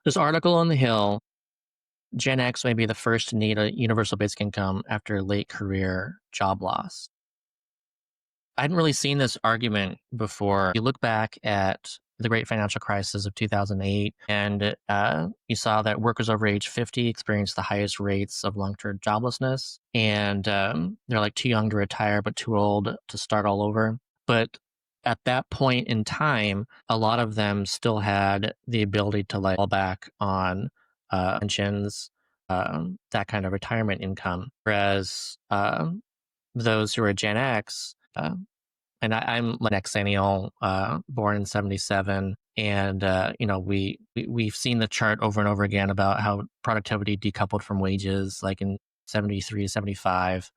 This article on the Hill, Gen X may be the first to need a universal basic income after late career job loss. I hadn't really seen this argument before. You look back at the great financial crisis of 2008, and you saw that workers over age 50 experienced the highest rates of long term joblessness. And they're like too young to retire, but too old to start all over. But at that point in time, a lot of them still had the ability to like fall back on pensions, that kind of retirement income. Whereas those who are Gen X, and I'm like Xennial, born in '77, and we've seen the chart over and over again about how productivity decoupled from wages, like in '73, '75.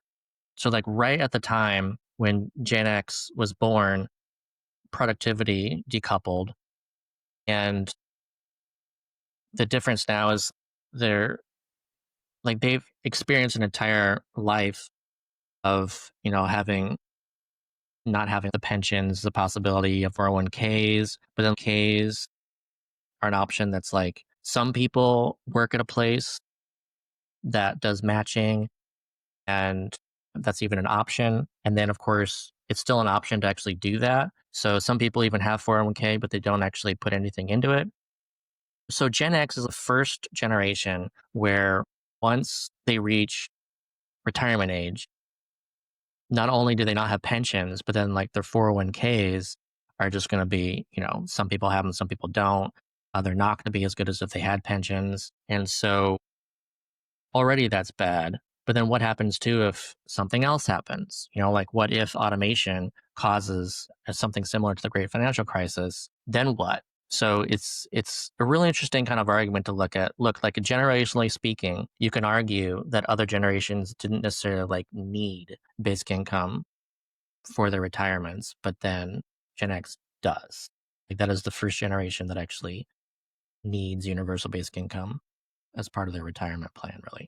So like right at the time when Gen X was born, productivity decoupled, and the difference now is they're like they've experienced an entire life of having not having the pensions, the possibility of 401ks, but then Ks are an option that's like some people work at a place that does matching, and that's even an option. And then, of course, it's still an option to actually do that. So some people even have 401k, but they don't actually put anything into it. So Gen X is the first generation where once they reach retirement age, not only do they not have pensions, but then like their 401ks are just going to be, some people have them, some people don't. They're not going to be as good as if they had pensions. And so already that's bad. But then what happens too if something else happens? Like what if automation causes something similar to the great financial crisis? Then what? So it's a really interesting kind of argument to look at. Look, like generationally speaking, you can argue that other generations didn't necessarily like need basic income for their retirements, but then Gen X does. Like that is the first generation that actually needs universal basic income as part of their retirement plan, really.